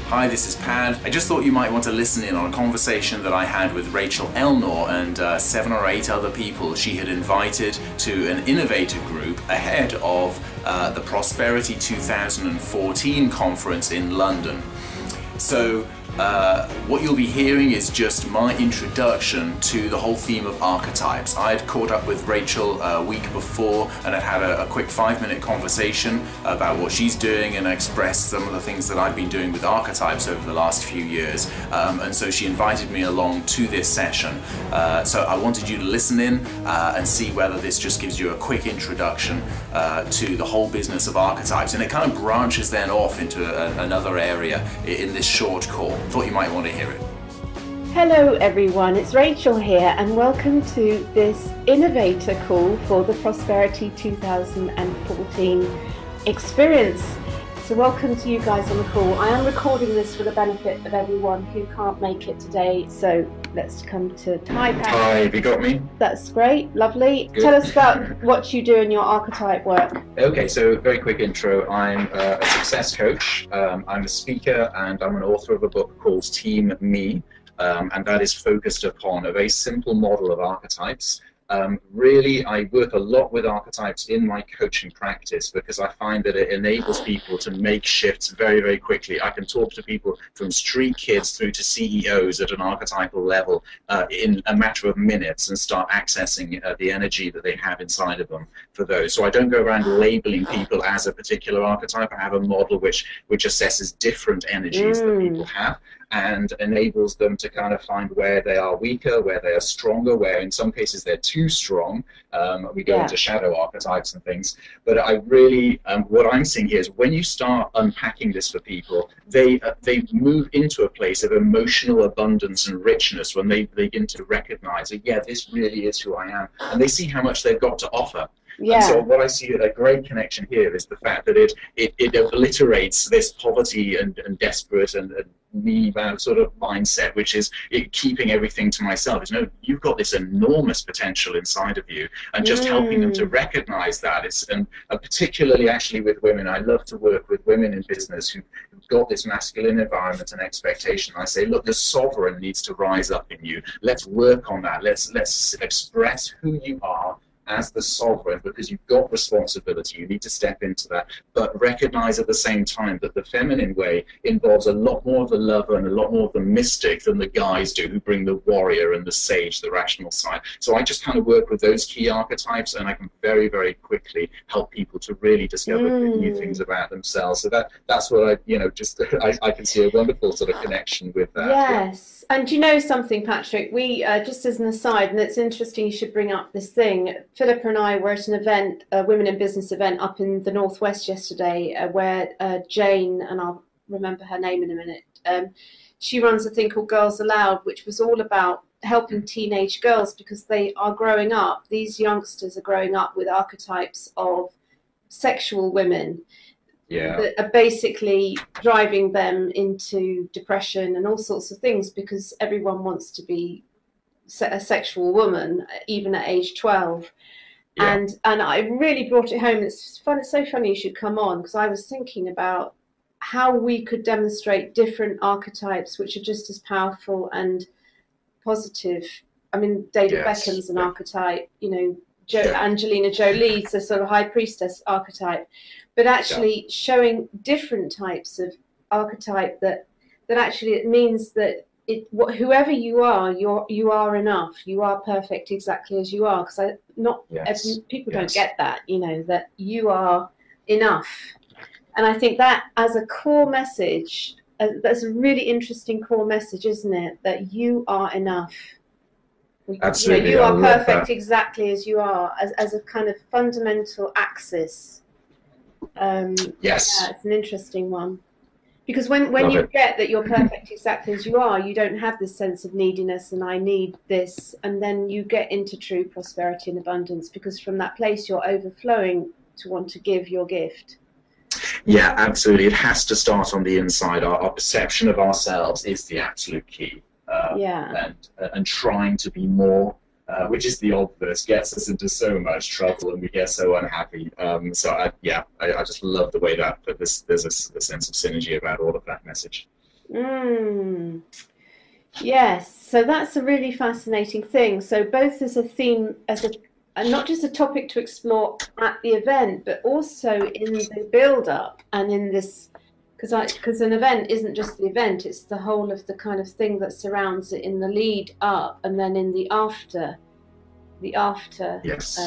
Hi, this is Pad. I just thought you might want to listen in on a conversation that I had with Rachel Elnaugh and 7 or 8 other people she had invited to an innovator group ahead of the Prosperity 2014 conference in London. So what you'll be hearing is just my introduction to the whole theme of archetypes. I had caught up with Rachel a week before and had had a quick 5-minute conversation about what she's doing, and I expressed some of the things that I've been doing with archetypes over the last few years. And so she invited me along to this session. So I wanted you to listen in and see whether this just gives you a quick introduction to the whole business of archetypes. And it kind of branches then off into another area in this short call. Thought you might want to hear it. Hello everyone, it's Rachel here and welcome to this innovator call for the Prosperity 2014 experience. So welcome to you guys on the call. I am recording this for the benefit of everyone who can't make it today, so let's come to Hi Pat. Hi, have you got me? That's great, lovely. Good. Tell us about what you do in your archetype work. Okay, so very quick intro. I'm a success coach, I'm a speaker, and I'm an author of a book called Team Me, and that is focused upon a very simple model of archetypes. Really, I work a lot with archetypes in my coaching practice because I find that it enables people to make shifts very, very quickly. I can talk to people from street kids through to CEOs at an archetypal level in a matter of minutes and start accessing the energy that they have inside of them for those. So I don't go around labeling people as a particular archetype. I have a model which assesses different energies that people have and enables them to kind of find where they are weaker, where they are stronger, where in some cases they're too strong. We go into shadow archetypes and things. But I really, what I'm seeing here is when you start unpacking this for people, they move into a place of emotional abundance and richness when they begin to recognize that, yeah, this really is who I am. And they see how much they've got to offer. Yeah. And so what I see a great connection here is the fact that it obliterates this poverty and desperate and me sort of mindset, which is keeping everything to myself. It's no, you've got this enormous potential inside of you, and just helping them to recognize that. And particularly actually with women, I love to work with women in business who've got this masculine environment and expectation. I say, look, the sovereign needs to rise up in you. Let's work on that. Let's express who you are as the sovereign, because you've got responsibility, you need to step into that, but recognize at the same time that the feminine way involves a lot more of the lover and a lot more of the mystic than the guys do who bring the warrior and the sage, the rational side. So I just kind of work with those key archetypes, and I can very, very quickly help people to really discover new things about themselves. So that's what I can see a wonderful sort of connection with that. Yes. And you know something, Patrick, we, just as an aside, and it's interesting you should bring up this thing, Philippa and I were at an event, a Women in Business event up in the Northwest yesterday, where Jane, and I'll remember her name in a minute, she runs a thing called Girls Aloud, which was all about helping teenage girls because they are growing up, these youngsters are growing up with archetypes of sexual women. That are basically driving them into depression and all sorts of things because everyone wants to be a sexual woman, even at age 12. And I really brought it home. It's fun. It's so funny you should come on, because I was thinking about how we could demonstrate different archetypes which are just as powerful and positive. I mean, David Beckham's an archetype, you know, Angelina Jolie's a sort of high priestess archetype, but actually showing different types of archetype that actually it means that whoever you are, you are enough. You are perfect exactly as you are. Because people don't get that, you know, that you are enough. And I think that as a core message, that's a really interesting core message, isn't it? That you are enough. Absolutely. You are perfect exactly as you are, as a kind of fundamental axis. It's an interesting one. Because when you get that you're perfect exactly as you are, you don't have this sense of neediness and I need this, and then you get into true prosperity and abundance, because from that place you're overflowing to want to give your gift. Yeah, absolutely. It has to start on the inside. Our perception of ourselves is the absolute key. And trying to be more, which is the obverse, gets us into so much trouble and we get so unhappy. I just love the way that there's a sense of synergy about all of that message. Mm. Yes, so that's a really fascinating thing. So both as a theme, and not just a topic to explore at the event, but also in the build-up and in this, because an event isn't just the event; it's the whole of the kind of thing that surrounds it in the lead up, and then in the after. Yes.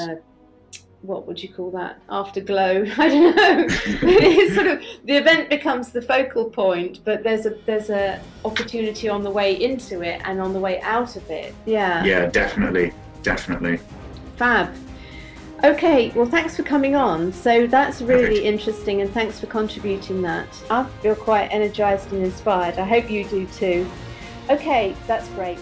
What would you call that? Afterglow? I don't know. It's sort of, the event becomes the focal point, but there's a opportunity on the way into it and on the way out of it. Yeah. Yeah, definitely. Fab. Okay, well, thanks for coming on. So that's really interesting, and thanks for contributing that. I feel quite energized and inspired. I hope you do too. Okay, that's great.